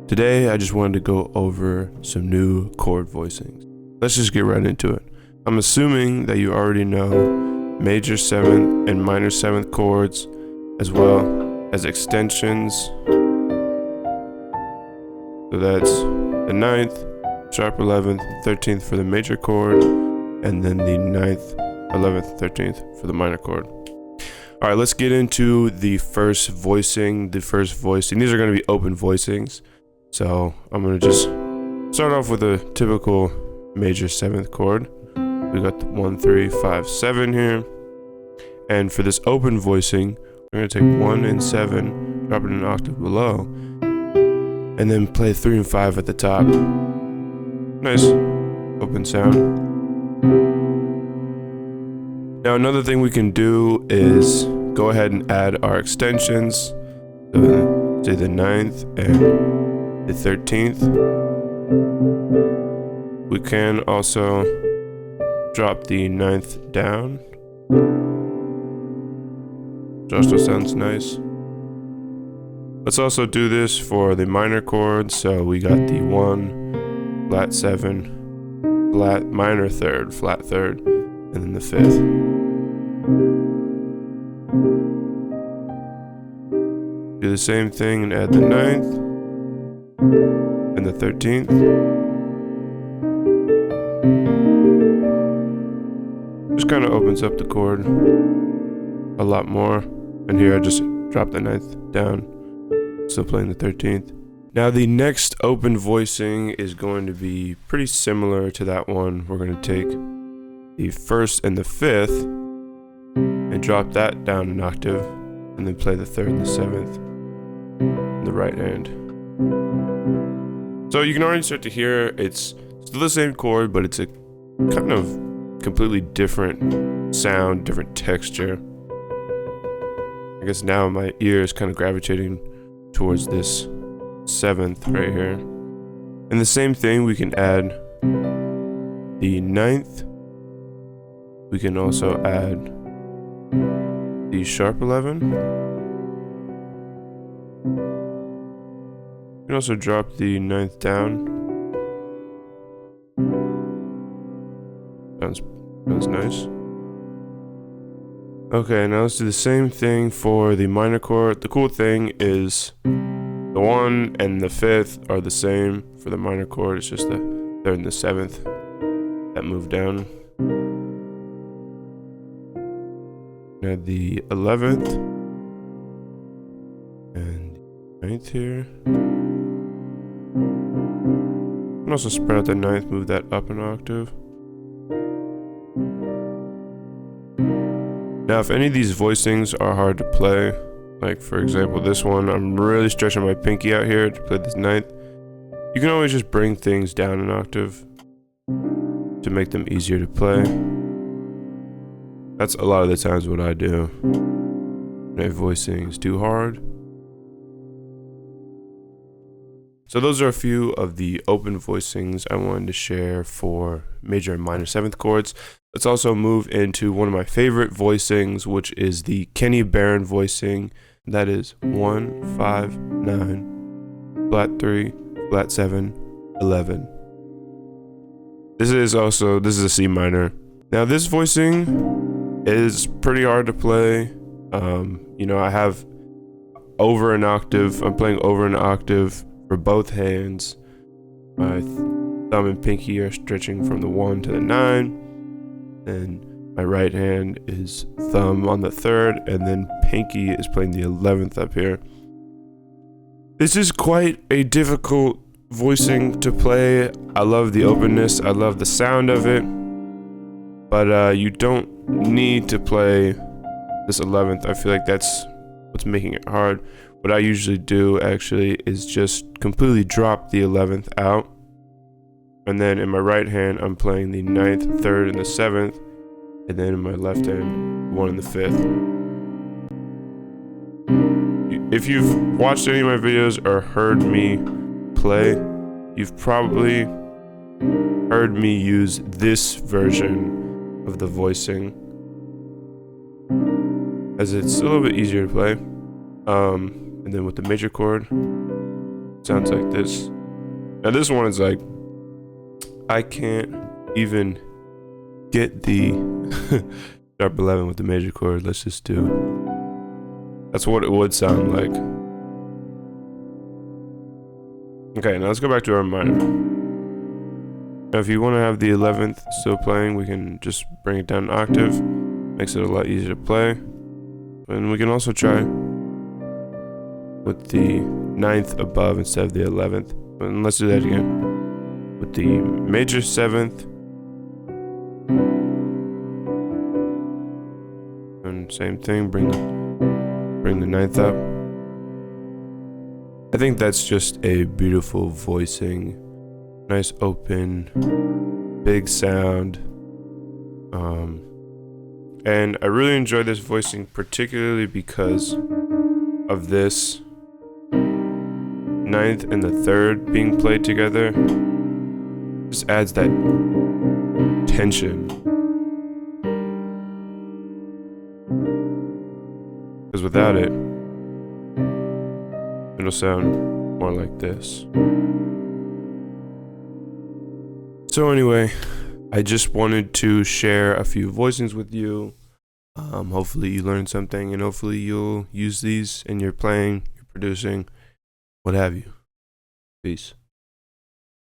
Today, I just wanted to go over some new chord voicings. Let's just get right into it. I'm assuming that you already know major 7th and minor 7th chords, as well as extensions. So that's the 9th, sharp 11th, 13th for the major chord, and then the 9th, 11th, 13th for the minor chord. All right, let's get into the first voicing. These are going to be open voicings. So I'm going to just start off with a typical major 7th chord. We got the 1, 3, 5, 7 here. And for this open voicing, we're going to take 1 and 7, drop it an octave below, and then play 3 and 5 at the top. Nice open sound. Now another thing we can do is go ahead and add our extensions. So say the 9th and the 13th. We can also drop the 9th down. It also sounds nice. Let's also do this for the minor chords. So we got the 1, flat 7, flat minor 3rd, flat 3rd, and then the 5th. Do the same thing and add the 9th and the 13th. Just kind of opens up the chord a lot more. And here I just dropped the 9th down, still playing the 13th. Now the next open voicing is going to be pretty similar to that one. We're going to take the 1st and the 5th and drop that down an octave, and then play the 3rd and the 7th in the right hand. So you can already start to hear it's still the same chord, but it's a kind of completely different sound, different texture. I guess now my ear is kind of gravitating towards this 7th right here. And the same thing, we can add the 9th. We can also add the sharp 11. You can also drop the 9th down. Sounds nice. Okay, now let's do the same thing for the minor chord. The cool thing is the 1 and the 5th are the same for the minor chord. It's just the 3rd and the 7th that move down. Now the 11th and the 9th here. You can also spread out the 9th, move that up an octave. Now if any of these voicings are hard to play, like for example this one, I'm really stretching my pinky out here to play this 9th, you can always just bring things down an octave to make them easier to play. That's a lot of the times what I do when a voicing is too hard. So those are a few of the open voicings I wanted to share for major and minor 7th chords. Let's also move into one of my favorite voicings, which is the barron voicing. That is 1, 5, 9, flat 3, flat 7, 11. This is a C minor. Now this voicing is pretty hard to play. I have over an octave. I'm playing over an octave for both hands. My thumb and pinky are stretching from the 1 to the 9. And my right hand is thumb on the 3rd, and then pinky is playing the 11th up here. This is quite a difficult voicing to play. I love the openness, I love the sound of it, but you don't need to play this 11th. I feel like that's what's making it hard. What I usually do actually is just completely drop the 11th out, and then in my right hand I'm playing the 9th, 3rd, and the 7th, and then in my left hand 1 and the 5th. If you've watched any of my videos or heard me play, you've probably heard me use this version of the voicing, as it's a little bit easier to play. And then with the major chord, sounds like this. Now this one is like, I can't even get the sharp 11 with the major chord. Let's just do, that's what it would sound like. Okay, now let's go back to our minor. Now if you want to have the 11th still playing, we can just bring it down an octave. Makes it a lot easier to play. And we can also try with the 9th above instead of the 11th. And let's do that again. With the major 7th. And same thing, bring the 9th up. I think that's just a beautiful voicing. Nice open, big sound. And I really enjoy this voicing, particularly because of this 9th and the 3rd being played together. Just adds that tension. Because without it, it'll sound more like this. So anyway, I just wanted to share a few voicings with you. Hopefully you learned something, and hopefully you'll use these in your playing, your producing, what have you. Peace.